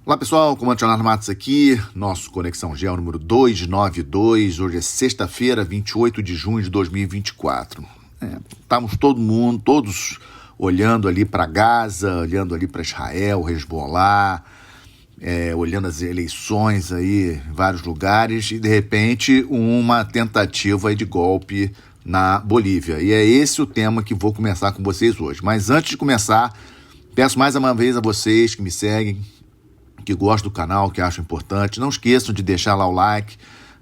Olá pessoal, comandante Leonardo Matos aqui, nosso Conexão Geo número 292, hoje é sexta-feira, 28 de junho de 2024. Estamos todos olhando ali para Gaza, olhando ali para Israel, Hezbollah, olhando as eleições aí em vários lugares e de repente uma tentativa aí de golpe na Bolívia. E é esse o tema que vou começar com vocês hoje. Mas antes de começar, peço mais uma vez a vocês que me seguem, que gostam do canal, que acham importante, não esqueçam de deixar lá o like,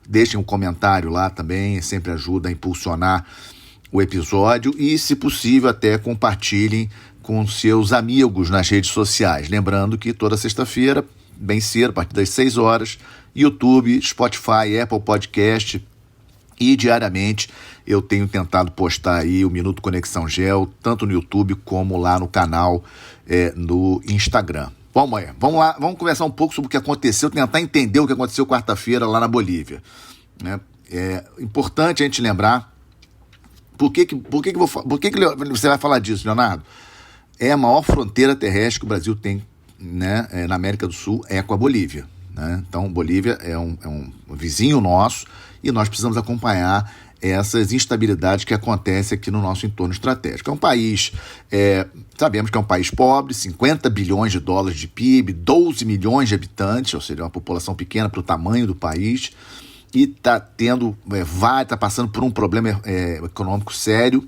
deixem um comentário lá também, sempre ajuda a impulsionar o episódio e, se possível, até compartilhem com seus amigos nas redes sociais. Lembrando que toda sexta-feira, bem cedo, a partir das 6 horas, YouTube, Spotify, Apple Podcast e diariamente eu tenho tentado postar aí o Minuto Conexão Geo, tanto no YouTube como lá no canal no Instagram. Vamos lá, vamos conversar um pouco sobre o que aconteceu, tentar entender o que aconteceu quarta-feira lá na Bolívia. É importante a gente lembrar por que você vai falar disso, Leonardo? É a maior fronteira terrestre que o Brasil tem, né, na América do Sul, é com a Bolívia. Né? Então, Bolívia é um vizinho nosso e nós precisamos acompanhar essas instabilidades que acontecem aqui no nosso entorno estratégico. É um país, sabemos que é um país pobre, 50 bilhões de dólares de PIB, 12 milhões de habitantes, ou seja, uma população pequena para o tamanho do país, e está passando por um problema econômico sério.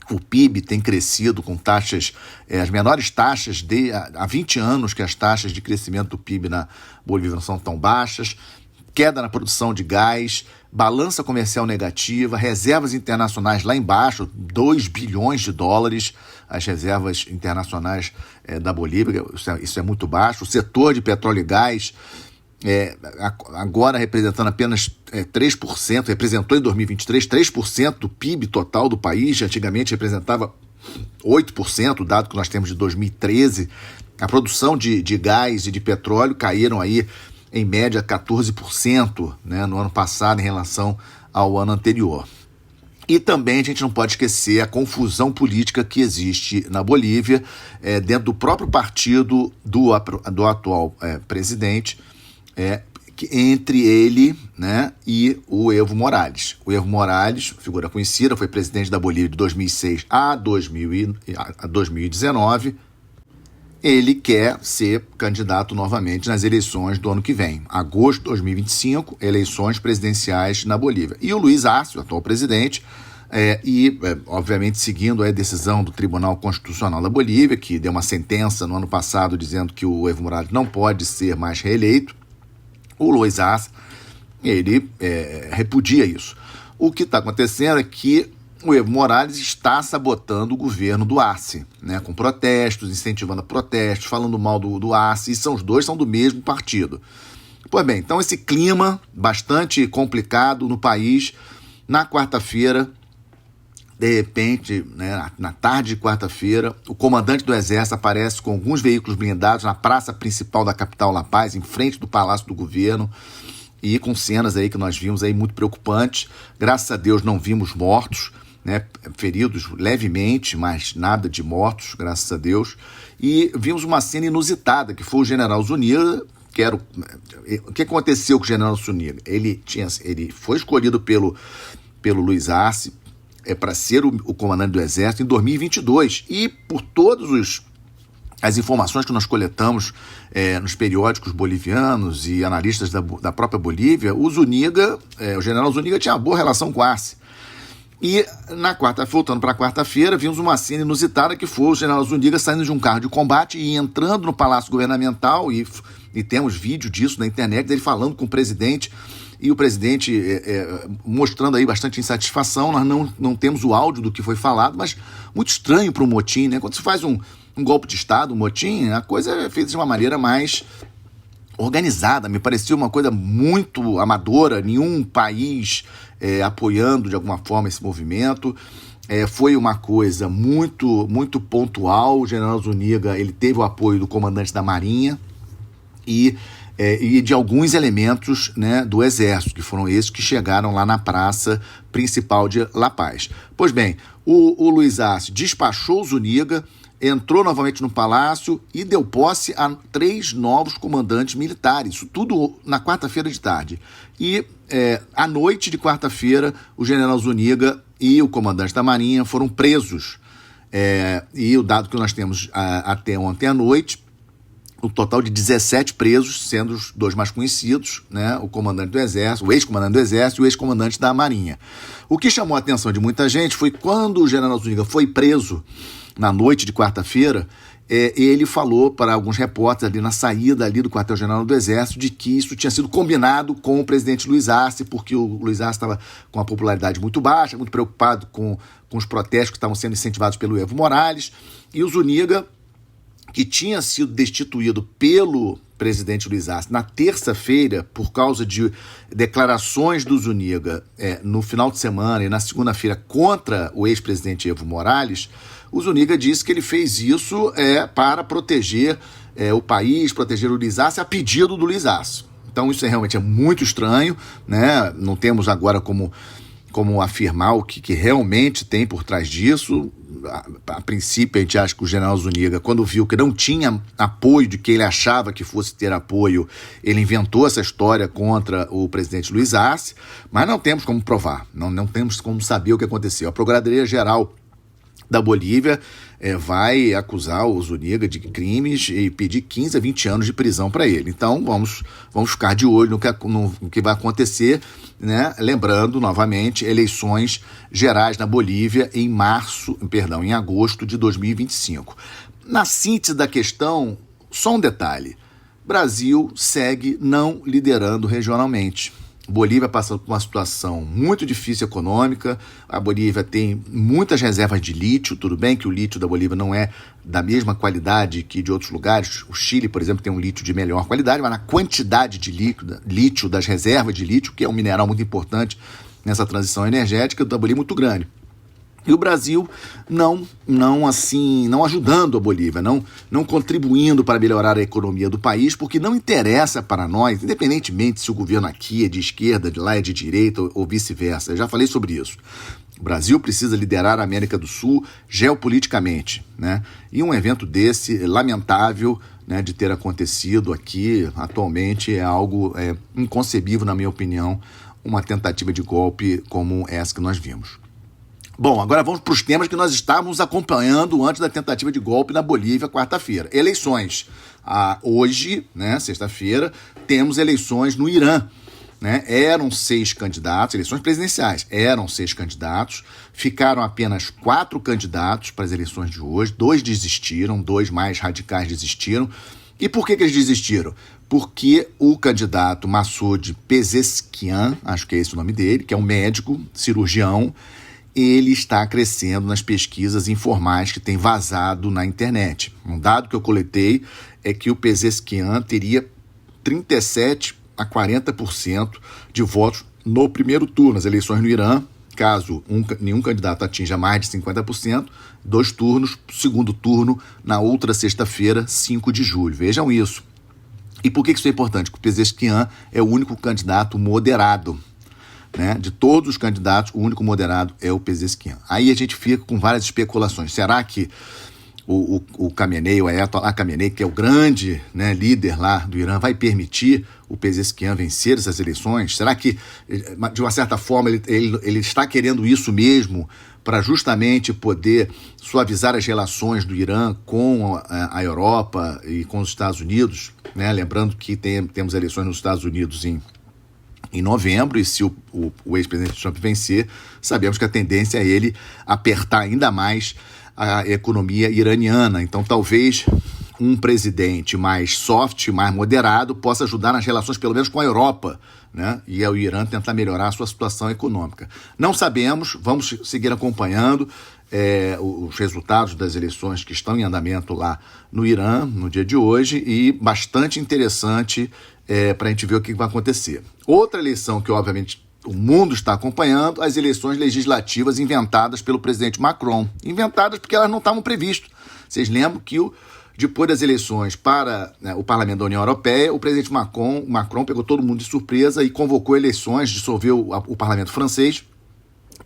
O PIB tem crescido com taxas, as menores taxas há 20 anos que as taxas de crescimento do PIB na Bolívia não são tão baixas, queda na produção de gás, balança comercial negativa, reservas internacionais lá embaixo, 2 bilhões de dólares, as reservas internacionais da Bolívia, isso é muito baixo. O setor de petróleo e gás, agora representando apenas 3%, representou em 2023 3% do PIB total do país, antigamente representava 8%, o dado que nós temos de 2013. A produção de gás e de petróleo caíram aí em média 14%, né, no ano passado em relação ao ano anterior. E também a gente não pode esquecer a confusão política que existe na Bolívia, dentro do próprio partido do atual presidente, entre ele, né, e o Evo Morales. O Evo Morales, figura conhecida, foi presidente da Bolívia de 2006 a 2019, ele quer ser candidato novamente nas eleições do ano que vem, agosto de 2025, eleições presidenciais na Bolívia. E o Luiz Arce, o atual presidente, obviamente seguindo a decisão do Tribunal Constitucional da Bolívia, que deu uma sentença no ano passado dizendo que o Evo Morales não pode ser mais reeleito, o Luiz Arce, ele repudia isso. O que está acontecendo é que o Evo Morales está sabotando o governo do Arce, né, com protestos, incentivando protestos, falando mal do Arce, e os dois são do mesmo partido. Pois bem, então esse clima bastante complicado no país, na quarta-feira, de repente, né, na tarde de quarta-feira, o comandante do Exército aparece com alguns veículos blindados na praça principal da capital La Paz, em frente do Palácio do Governo, e com cenas aí que nós vimos aí muito preocupantes. Graças a Deus não vimos mortos, né, feridos levemente, mas nada de mortos, graças a Deus. E vimos uma cena inusitada, que foi o general Zuniga, o que aconteceu com o general Zuniga? Ele foi escolhido pelo Luiz Arce para ser o comandante do Exército em 2022, e por todas as informações que nós coletamos nos periódicos bolivianos e analistas da própria Bolívia, o general Zuniga tinha uma boa relação com o Arce. E voltando para a quarta-feira, vimos uma cena inusitada que foi o general Zuniga saindo de um carro de combate e entrando no Palácio Governamental, e temos vídeo disso na internet, dele falando com o presidente, e o presidente mostrando aí bastante insatisfação. Nós não temos o áudio do que foi falado, mas muito estranho para um motim, né? Quando se faz um golpe de Estado, um motim, a coisa é feita de uma maneira mais organizada, me parecia uma coisa muito amadora, nenhum país apoiando de alguma forma esse movimento. Foi uma coisa muito, muito pontual. O general Zuniga, ele teve o apoio do comandante da Marinha e de alguns elementos, né, do Exército, que foram esses que chegaram lá na praça principal de La Paz. Pois bem, o Luiz Arce despachou o Zuniga, entrou novamente no palácio e deu posse a 3 novos comandantes militares. Isso tudo na quarta-feira de tarde. E à noite de quarta-feira, o general Zuniga e o comandante da Marinha foram presos. E o dado que nós temos até ontem à noite, o total de 17 presos, sendo os 2 mais conhecidos, né, o comandante do Exército, o ex-comandante do Exército e o ex-comandante da Marinha. O que chamou a atenção de muita gente foi quando o general Zuniga foi preso na noite de quarta-feira, ele falou para alguns repórteres ali na saída ali do quartel-general do Exército de que isso tinha sido combinado com o presidente Luiz Arce, porque o Luiz Arce estava com uma popularidade muito baixa, muito preocupado com os protestos que estavam sendo incentivados pelo Evo Morales, e o Zuniga, que tinha sido destituído pelo presidente Luiz Arce na terça-feira por causa de declarações do Zuniga no final de semana e na segunda-feira contra o ex-presidente Evo Morales, o Zuniga disse que ele fez isso para proteger o país, proteger o Luiz Arce a pedido do Luiz Arce. Então isso realmente é muito estranho, né? Não temos agora como afirmar o que realmente tem por trás disso. A princípio, a gente acha que o general Zuniga, quando viu que não tinha apoio de quem ele achava que fosse ter apoio, ele inventou essa história contra o presidente Luiz Arce, mas não temos como provar, não temos como saber o que aconteceu. A Procuradoria-Geral da Bolívia vai acusar o Zuniga de crimes e pedir 15 a 20 anos de prisão para ele. Então vamos ficar de olho no que vai acontecer, né? Lembrando novamente, eleições gerais na Bolívia em agosto de 2025. Na síntese da questão, só um detalhe: Brasil segue não liderando regionalmente. Bolívia passa por uma situação muito difícil econômica. A Bolívia tem muitas reservas de lítio. Tudo bem que o lítio da Bolívia não é da mesma qualidade que de outros lugares. O Chile, por exemplo, tem um lítio de melhor qualidade, mas na quantidade de lítio, das reservas de lítio, que é um mineral muito importante nessa transição energética da Bolívia, muito grande. E o Brasil não ajudando a Bolívia, não contribuindo para melhorar a economia do país, porque não interessa para nós, independentemente se o governo aqui é de esquerda, de lá é de direita ou vice-versa. Eu já falei sobre isso. O Brasil precisa liderar a América do Sul geopoliticamente, né? E um evento desse, lamentável, né, de ter acontecido aqui atualmente, é algo inconcebível, na minha opinião, uma tentativa de golpe como essa que nós vimos. Bom, agora vamos para os temas que nós estávamos acompanhando antes da tentativa de golpe na Bolívia, quarta-feira. Eleições. Hoje, né, sexta-feira, temos eleições no Irã. Né? Eram 6 candidatos, eleições presidenciais, eram 6 candidatos, ficaram apenas 4 candidatos para as eleições de hoje, 2 desistiram, 2 mais radicais desistiram. E por que eles desistiram? Porque o candidato Massoud Pezeshkian, acho que é esse o nome dele, que é um médico, cirurgião, ele está crescendo nas pesquisas informais que tem vazado na internet. Um dado que eu coletei é que o Pezeshkian teria 37% a 40% de votos no primeiro turno, nas eleições no Irã. Caso nenhum candidato atinja mais de 50%, 2 turnos, segundo turno na outra sexta-feira, 5 de julho. Vejam isso. E por que isso é importante? Porque o Pezeshkian é o único candidato moderado. Né? De todos os candidatos, o único moderado é o Pezeshkian. Aí a gente fica com várias especulações. Será que o Khamenei, o Ayatollah Khamenei, que é o grande, né, líder lá do Irã, vai permitir o Pezeshkian vencer essas eleições? Será que, de uma certa forma, ele está querendo isso mesmo para justamente poder suavizar as relações do Irã com a Europa e com os Estados Unidos? Né? Lembrando que temos eleições nos Estados Unidos em novembro, e se o ex-presidente Trump vencer, sabemos que a tendência é ele apertar ainda mais a economia iraniana. Então, talvez um presidente mais soft, mais moderado, possa ajudar nas relações, pelo menos com a Europa, né? E o Irã tentar melhorar a sua situação econômica. Não sabemos, vamos seguir acompanhando os resultados das eleições que estão em andamento lá no Irã, no dia de hoje, e bastante interessante para a gente ver o que vai acontecer. Outra eleição que, obviamente, o mundo está acompanhando, as eleições legislativas inventadas pelo presidente Macron. Inventadas porque elas não estavam previstas. Vocês lembram que depois das eleições para o Parlamento da União Europeia, o presidente Macron pegou todo mundo de surpresa e convocou eleições, dissolveu o Parlamento francês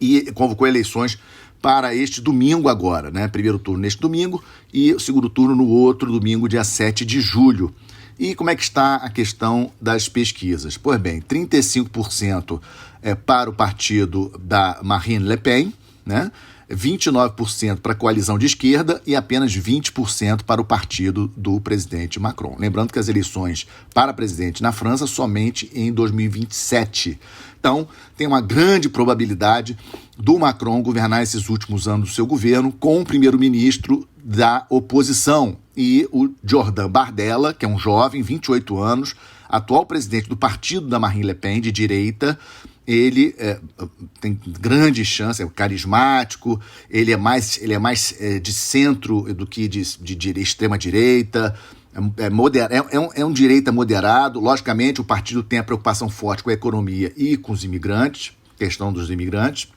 e convocou eleições para este domingo agora, né? Primeiro turno neste domingo e o segundo turno no outro domingo, dia 7 de julho. E como é que está a questão das pesquisas? Pois bem, 35% para o partido da Marine Le Pen, né? 29% para a coalizão de esquerda e apenas 20% para o partido do presidente Macron. Lembrando que as eleições para presidente na França somente em 2027. Então, tem uma grande probabilidade do Macron governar esses últimos anos do seu governo com o primeiro-ministro da oposição. E o Jordan Bardella, que é um jovem, 28 anos, atual presidente do partido da Marine Le Pen, de direita. Ele tem grande chance, é carismático, ele é mais de centro do que de extrema-direita, é um direita moderado. Logicamente, o partido tem a preocupação forte com a economia e com os imigrantes, questão dos imigrantes.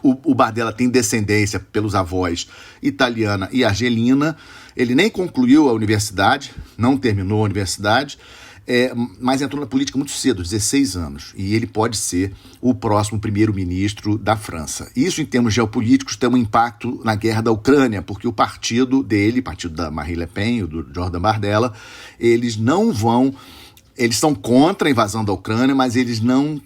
O Bardella tem descendência pelos avós italiana e argelina. Ele nem concluiu a universidade, não terminou a universidade, mas entrou na política muito cedo, 16 anos, e ele pode ser o próximo primeiro-ministro da França. Isso, em termos geopolíticos, tem um impacto na guerra da Ucrânia, porque o partido dele, o partido da Marine Le Pen, o do Jordan Bardella, eles são contra a invasão da Ucrânia, mas eles não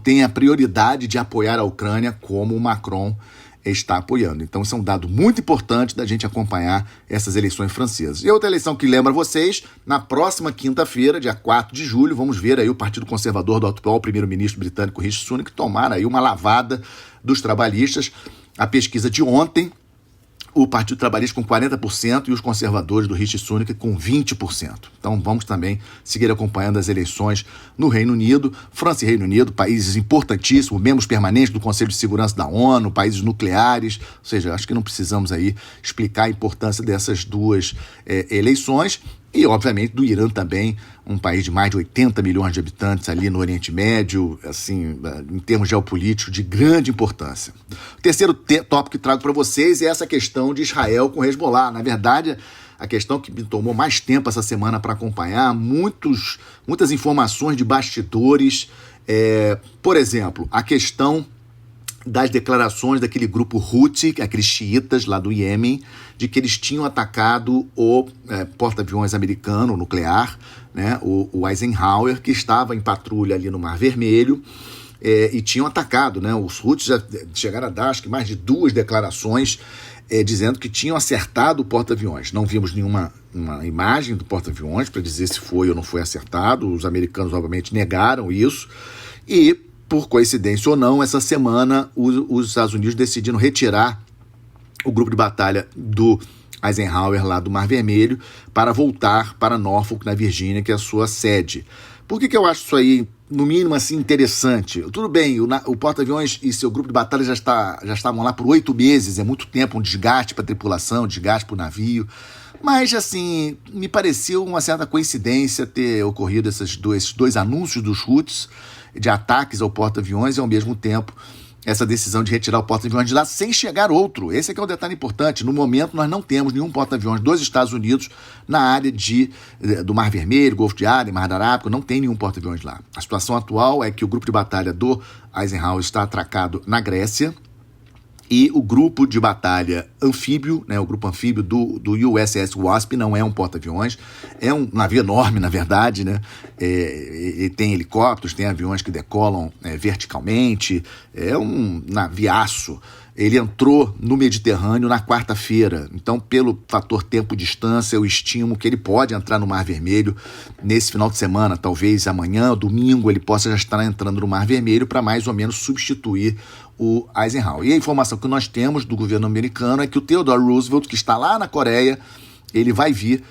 têm a prioridade de apoiar a Ucrânia como o Macron está apoiando. Então, isso é um dado muito importante da gente acompanhar essas eleições francesas. E outra eleição que lembra vocês, na próxima quinta-feira, dia 4 de julho, vamos ver aí o Partido Conservador do atual primeiro-ministro britânico Rishi Sunak tomar aí uma lavada dos trabalhistas. A pesquisa de ontem, o Partido Trabalhista com 40% e os conservadores do Rishi Sunak com 20%. Então vamos também seguir acompanhando as eleições no Reino Unido. França e Reino Unido, países importantíssimos, membros permanentes do Conselho de Segurança da ONU, países nucleares, ou seja, acho que não precisamos aí explicar a importância dessas duas eleições. E, obviamente, do Irã também, um país de mais de 80 milhões de habitantes ali no Oriente Médio, assim, em termos geopolíticos, de grande importância. O terceiro tópico que trago para vocês é essa questão de Israel com Hezbollah. Na verdade, a questão que me tomou mais tempo essa semana para acompanhar, muitas informações de bastidores. Por exemplo, a questão das declarações daquele grupo Houthi, aqueles xiitas lá do Iêmen, de que eles tinham atacado o porta-aviões americano nuclear, né, o Eisenhower, que estava em patrulha ali no Mar Vermelho, e tinham atacado, né? Os Houthis já chegaram a dar, acho que mais de 2 declarações dizendo que tinham acertado o porta-aviões. Não vimos nenhuma imagem do porta-aviões para dizer se foi ou não foi acertado. Os americanos, obviamente, negaram isso. E, por coincidência ou não, essa semana os Estados Unidos decidiram retirar o grupo de batalha do Eisenhower lá do Mar Vermelho para voltar para Norfolk, na Virgínia, que é a sua sede. Por que eu acho isso aí, no mínimo, assim, interessante? Tudo bem, o porta-aviões e seu grupo de batalha já estavam lá por 8 meses, é muito tempo, um desgaste para a tripulação, um desgaste para o navio. Mas, assim, me pareceu uma certa coincidência ter ocorrido esses dois anúncios dos Houthis de ataques ao porta-aviões e, ao mesmo tempo, essa decisão de retirar o porta-aviões de lá sem chegar outro. Esse é que é um detalhe importante. No momento, nós não temos nenhum porta-aviões dos Estados Unidos na área do Mar Vermelho, Golfo de Aden, Mar da Arábica, não tem nenhum porta-aviões lá. A situação atual é que o grupo de batalha do Eisenhower está atracado na Grécia e o grupo de batalha anfíbio, né, o grupo anfíbio do USS Wasp, não é um porta-aviões, é um navio enorme, na verdade, né? Ele tem helicópteros, tem aviões que decolam verticalmente, é um naviaço. Ele entrou no Mediterrâneo na quarta-feira, então, pelo fator tempo-distância, eu estimo que ele pode entrar no Mar Vermelho nesse final de semana, talvez amanhã, domingo, ele possa já estar entrando no Mar Vermelho para mais ou menos substituir o Eisenhower. E a informação que nós temos do governo americano é que o Theodore Roosevelt, que está lá na Coreia, ele vai vir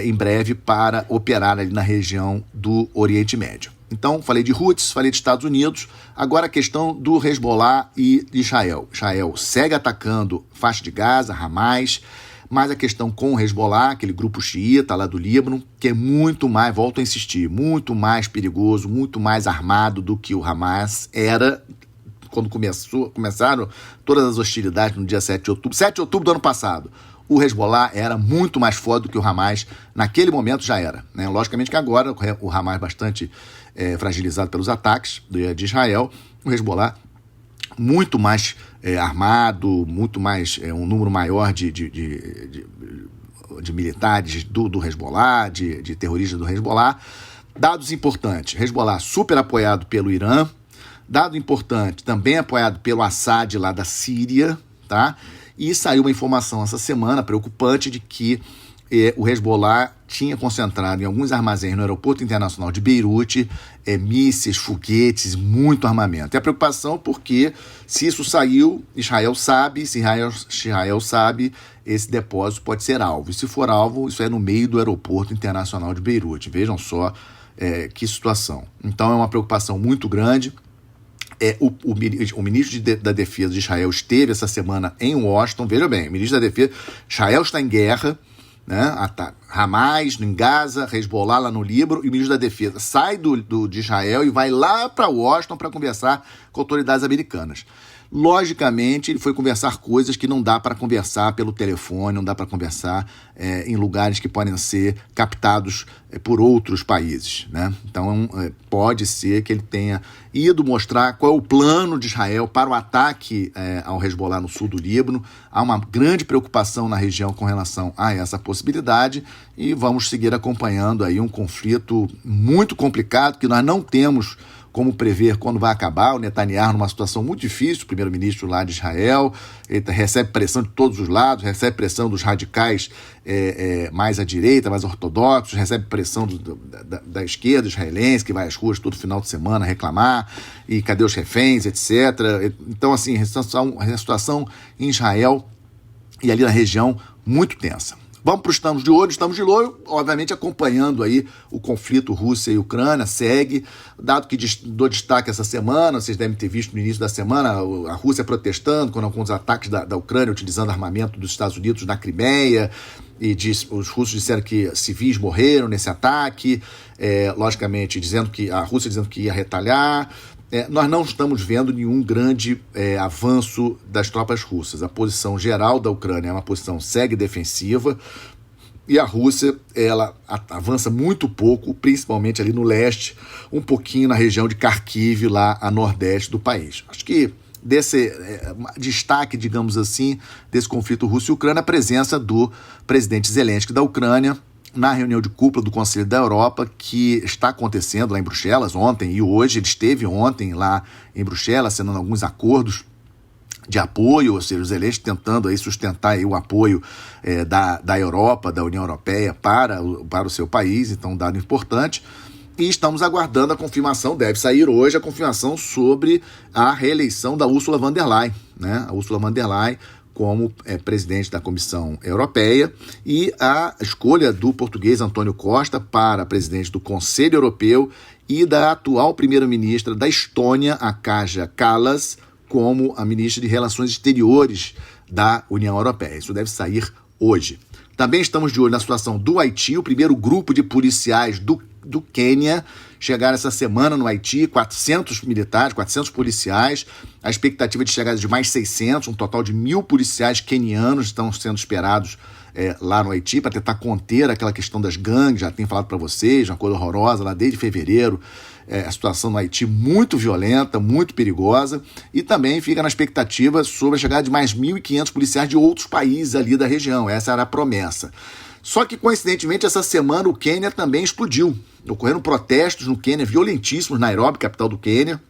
em breve para operar ali na região do Oriente Médio. Então, falei de Houthis, falei de Estados Unidos, agora a questão do Hezbollah e de Israel. Israel segue atacando faixa de Gaza, Hamas, mas a questão com o Hezbollah, aquele grupo xiita lá do Líbano, que é muito mais, volto a insistir, muito mais perigoso, muito mais armado do que o Hamas era quando começaram todas as hostilidades no dia 7 de outubro. 7 de outubro do ano passado. O Hezbollah era muito mais forte do que o Hamas, naquele momento já era, né? Logicamente que agora o Hamas bastante fragilizado pelos ataques de Israel, o Hezbollah muito mais armado, muito mais, um número maior de militares do Hezbollah, de terroristas do Hezbollah. Dados importantes, Hezbollah super apoiado pelo Irã, dado importante, também apoiado pelo Assad lá da Síria, tá? E saiu uma informação essa semana preocupante de que o Hezbollah tinha concentrado em alguns armazéns no aeroporto internacional de Beirute mísseis, foguetes, muito armamento. E a preocupação porque se isso saiu, Israel sabe, se Israel sabe, esse depósito pode ser alvo. E se for alvo, isso é no meio do aeroporto internacional de Beirute. Vejam só que situação. Então é uma preocupação muito grande. O ministro da Defesa de Israel esteve essa semana em Washington. Veja bem, o ministro da Defesa, Israel está em guerra, né? Hamas em Gaza, Hezbollah lá no Líbano, e o ministro da Defesa sai de Israel e vai lá para Washington para conversar com autoridades americanas. Logicamente, ele foi conversar coisas que não dá para conversar pelo telefone, não dá para conversar em lugares que podem ser captados por outros países, né? Então, pode ser que ele tenha ido mostrar qual é o plano de Israel para o ataque ao Hezbollah no sul do Líbano. Há uma grande preocupação na região com relação a essa possibilidade e vamos seguir acompanhando aí um conflito muito complicado que nós não temos como prever quando vai acabar. O Netanyahu numa situação muito difícil, o primeiro-ministro lá de Israel, ele recebe pressão de todos os lados, recebe pressão dos radicais mais à direita, mais ortodoxos, recebe pressão da esquerda israelense, que vai às ruas todo final de semana reclamar, e cadê os reféns, etc. Então, assim, a situação em Israel e ali na região muito tensa. Vamos para o Estamos de Olho. Estamos de olho, obviamente, acompanhando aí o conflito Rússia e Ucrânia, segue. Dado que dou destaque essa semana, vocês devem ter visto no início da semana, a Rússia protestando com alguns ataques da Ucrânia, utilizando armamento dos Estados Unidos na Crimeia, e os russos disseram que civis morreram nesse ataque, logicamente, a Rússia dizendo que ia retalhar. Nós não estamos vendo nenhum grande avanço das tropas russas. A posição geral da Ucrânia é uma posição segue defensiva e a Rússia ela avança muito pouco, principalmente ali no leste, um pouquinho na região de Kharkiv, lá a nordeste do país. Acho que desse destaque, digamos assim, desse conflito Rússia e Ucrânia, a presença do presidente Zelensky da Ucrânia na reunião de cúpula do Conselho da Europa, que está acontecendo lá em Bruxelas ontem e hoje. Ele esteve ontem lá em Bruxelas, assinando alguns acordos de apoio, ou seja, o Zelensky tentando aí sustentar aí o apoio da Europa, da União Europeia para o seu país, então um dado importante. E estamos aguardando a confirmação, deve sair hoje a confirmação sobre a reeleição da Ursula von der Leyen, né? A Ursula von der Leyen como presidente da Comissão Europeia, e a escolha do português Antônio Costa para presidente do Conselho Europeu e da atual primeira-ministra da Estônia, a Kaja Kallas, como a ministra de Relações Exteriores da União Europeia. Isso deve sair hoje. Também estamos de olho na situação do Haiti. O primeiro grupo de policiais do Quênia chegaram essa semana no Haiti, 400 militares, 400 policiais. A expectativa de chegada de mais 600, um total de 1.000 policiais quenianos estão sendo esperados lá no Haiti para tentar conter aquela questão das gangues. Já tenho falado para vocês, uma coisa horrorosa lá desde fevereiro. A situação no Haiti muito violenta, muito perigosa, e também fica na expectativa sobre a chegada de mais 1.500 policiais de outros países ali da região. Essa era a promessa. Só que, coincidentemente, essa semana o Quênia também explodiu. Ocorreram protestos no Quênia violentíssimos, Nairobi, capital do Quênia,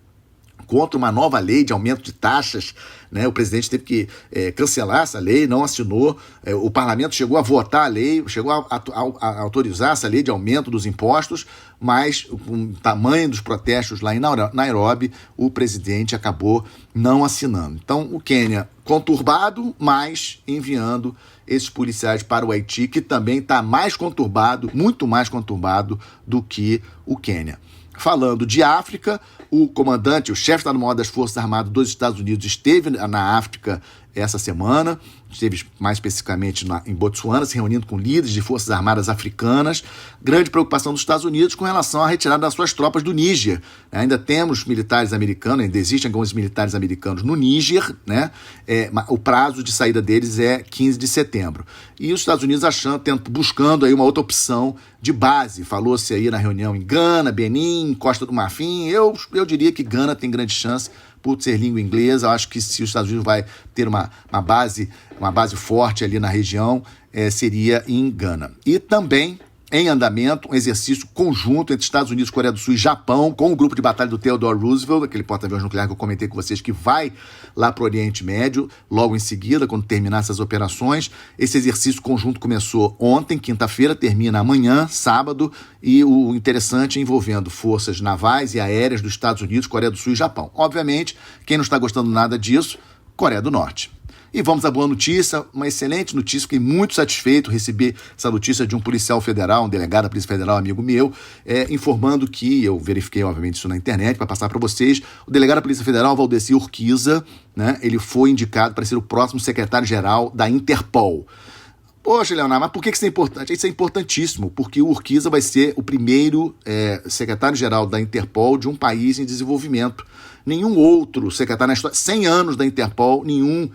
contra uma nova lei de aumento de taxas, né? O presidente teve que cancelar essa lei, não assinou. O parlamento chegou a votar a lei, chegou a autorizar essa lei de aumento dos impostos, mas com o tamanho dos protestos lá em Nairobi, o presidente acabou não assinando. Então, o Quênia conturbado, mas enviando esses policiais para o Haiti, que também está mais conturbado, muito mais conturbado do que o Quênia. Falando de África, o comandante, o chefe de Estado-Maior das Forças Armadas dos Estados Unidos esteve na África essa semana, esteve mais especificamente em Botsuana, se reunindo com líderes de forças armadas africanas. Grande preocupação dos Estados Unidos com relação à retirada das suas tropas do Níger. Ainda temos militares americanos, ainda existem alguns militares americanos no Níger, né? O prazo de saída deles é 15 de setembro. E os Estados Unidos buscando aí uma outra opção de base. Falou-se aí na reunião em Gana, Benin, Costa do Marfim. Eu diria que Gana tem grande chance, por ser língua inglesa. Eu acho que se os Estados Unidos vai ter uma base forte ali na região, seria em Gana. E também em andamento um exercício conjunto entre Estados Unidos, Coreia do Sul e Japão, com o grupo de batalha do Theodore Roosevelt, aquele porta-aviões nuclear que eu comentei com vocês, que vai lá para o Oriente Médio, logo em seguida, quando terminar essas operações. Esse exercício conjunto começou ontem, quinta-feira, termina amanhã, sábado, e o interessante envolvendo forças navais e aéreas dos Estados Unidos, Coreia do Sul e Japão. Obviamente, quem não está gostando nada disso, Coreia do Norte. E vamos à boa notícia, uma excelente notícia, fiquei muito satisfeito, recebi essa notícia de um policial federal, um delegado da Polícia Federal, amigo meu, informando que, eu verifiquei obviamente isso na internet para passar para vocês, o delegado da Polícia Federal, Valdeci Urquiza, né, ele foi indicado para ser o próximo secretário-geral da Interpol. Poxa, Leonardo, mas por que isso é importante? Isso é importantíssimo, porque o Urquiza vai ser o primeiro secretário-geral da Interpol de um país em desenvolvimento. Nenhum outro secretário na história, 100 anos da Interpol, nenhum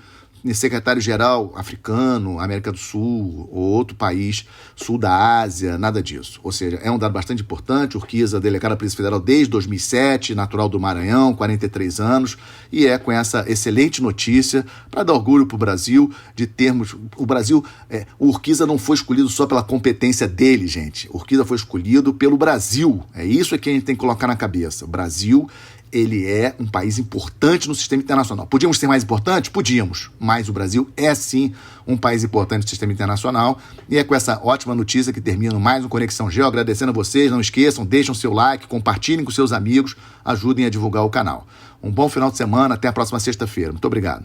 secretário-geral africano, América do Sul, ou outro país, sul da Ásia, nada disso. Ou seja, é um dado bastante importante. Urquiza, delegado da Polícia Federal desde 2007, natural do Maranhão, 43 anos, e com essa excelente notícia, para dar orgulho para o Brasil, de termos... O Brasil, o Urquiza não foi escolhido só pela competência dele, gente. O Urquiza foi escolhido pelo Brasil. Isso que a gente tem que colocar na cabeça. O Brasil, ele é um país importante no sistema internacional. Podíamos ser mais importantes? Podíamos, mas o Brasil é sim um país importante no sistema internacional, e é com essa ótima notícia que termino mais um Conexão Geo, agradecendo a vocês. Não esqueçam, deixem o seu like, compartilhem com seus amigos, ajudem a divulgar o canal. Um bom final de semana, até a próxima sexta-feira. Muito obrigado.